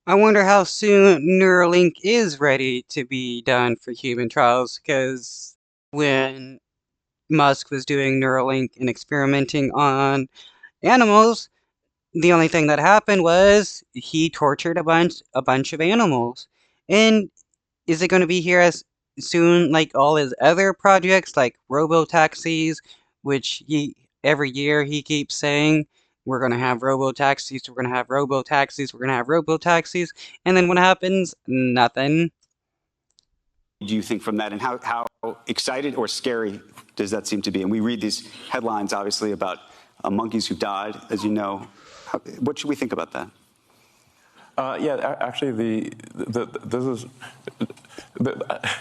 I wonder how soon Neuralink is ready to be done for human trials, because when Musk was doing Neuralink and experimenting on animals, the only thing that happened was he tortured a bunch of animals. And is it going to be here as soon like all his other projects like robo taxis, which he every year he keeps saying we're going to have robo taxis, we're going to have robo taxis, we're going to have robo taxis, and then what happens? Nothing. Do you think from that, and how excited or scary does that seem to be? And we read these headlines, obviously, about monkeys who died, as you know. What should we think about that? Yeah, actually, this is the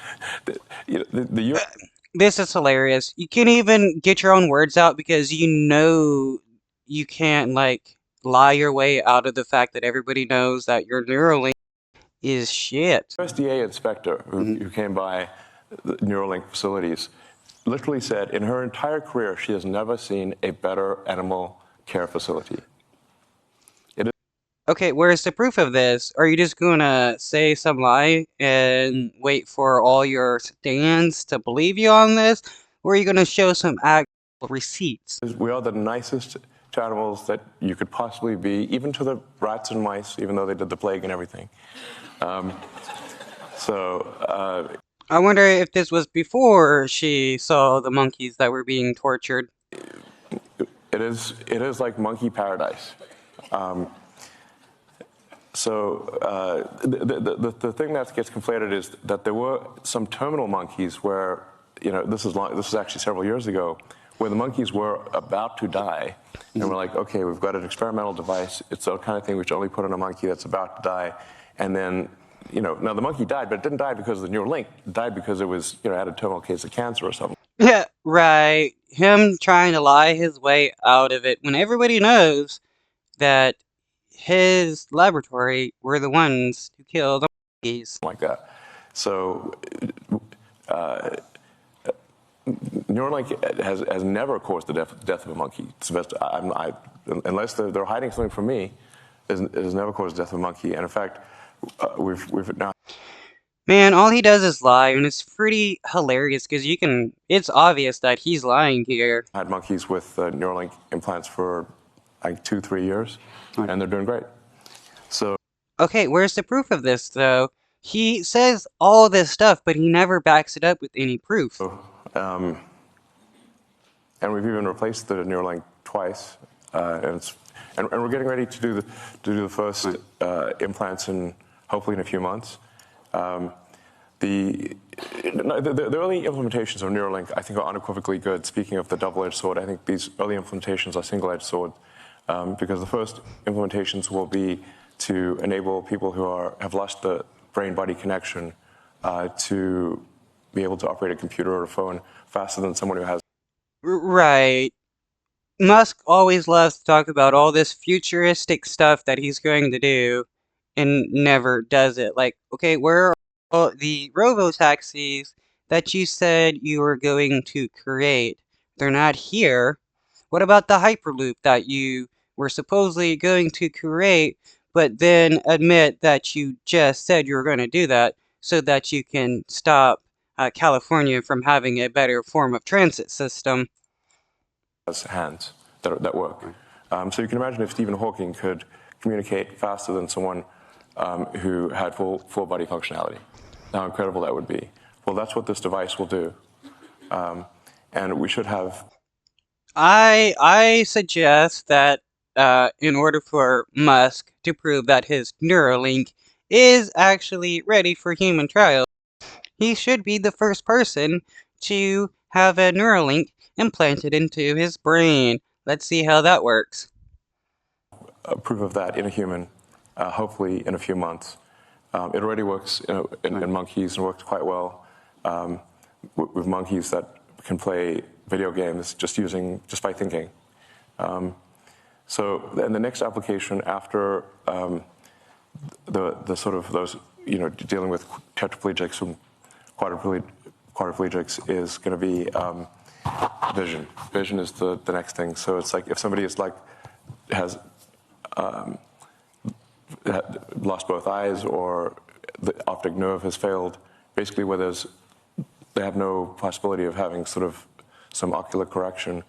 U.S. This is hilarious. You can't even get your own words out because you know you can't like lie your way out of the fact that everybody knows that your Neuralink is shit. USDA inspector who came by the Neuralink facilities literally said in her entire career she has never seen a better animal care facility. Okay, where's the proof of this? Are you just gonna say some lie and wait for all your stands to believe you on this? Or are you gonna show some actual receipts? We are the nicest to animals that you could possibly be, even to the rats and mice, even though they did the plague and everything. I wonder if this was before she saw the monkeys that were being tortured. It is like monkey paradise. The thing that gets conflated is that there were some terminal monkeys where, this is actually several years ago, where the monkeys were about to die, and we're like, okay, we've got an experimental device. It's the kind of thing we should only put on a monkey that's about to die, and then, now the monkey died, but it didn't die because of the Neuralink. It died because it was, had a terminal case of cancer or something. Yeah, right. Him trying to lie his way out of it when everybody knows that his laboratory were the ones who killed the monkeys. Like that. So, Neuralink has never caused the death of a monkey. It's the best, unless they're hiding something from me, it has never caused the death of a monkey. And in fact, we've now. Man, all he does is lie, and it's pretty hilarious because it's obvious that he's lying here. Had monkeys with Neuralink implants for like 2-3 years, and they're doing great. So. Okay, where's the proof of this, though? He says all this stuff, but he never backs it up with any proof. And we've even replaced the Neuralink twice, and we're getting ready to do the first implants hopefully in a few months. The early implementations of Neuralink, I think, are unequivocally good. Speaking of the double-edged sword, I think these early implementations are single-edged sword, because the first implementations will be to enable people who have lost the brain-body connection to be able to operate a computer or a phone faster than someone who has. Right. Musk always loves to talk about all this futuristic stuff that he's going to do and never does it. Like, okay, where are all the robo-taxis that you said you were going to create? They're not here. What about the Hyperloop that you were supposedly going to create, but then admit that you just said you were going to do that so that you can stop California from having a better form of transit system? Hands that work. So you can imagine if Stephen Hawking could communicate faster than someone who had full body functionality, how incredible that would be. Well, that's what this device will do. And we should have. I suggest that in order for Musk to prove that his Neuralink is actually ready for human trials, he should be the first person to have a Neuralink implanted into his brain. Let's see how that works. Proof of that in a human, hopefully in a few months. It already works in monkeys and works quite well with monkeys that can play video games just by thinking. So then the next application after the sort of those, dealing with tetraplegics and quadriplegics is going to be vision. Vision is the next thing. So it's like if somebody has lost both eyes or the optic nerve has failed, basically where they have no possibility of having sort of some ocular correction,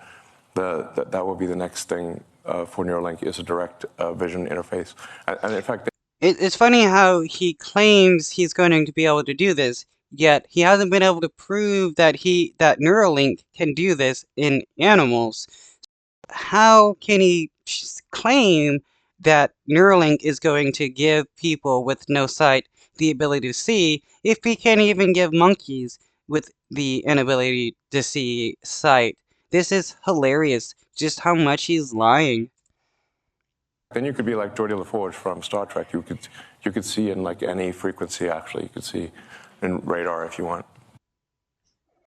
that will be the next thing for Neuralink is a direct vision interface. And in fact, It's funny how he claims he's going to be able to do this, yet he hasn't been able to prove that that Neuralink can do this in animals. How can he claim that Neuralink is going to give people with no sight the ability to see if he can't even give monkeys with the inability to see sight? This is hilarious, just how much he's lying. then you could be like Geordie LaForge from Star Trek. You could see in like any frequency, actually. You could see in radar if you want.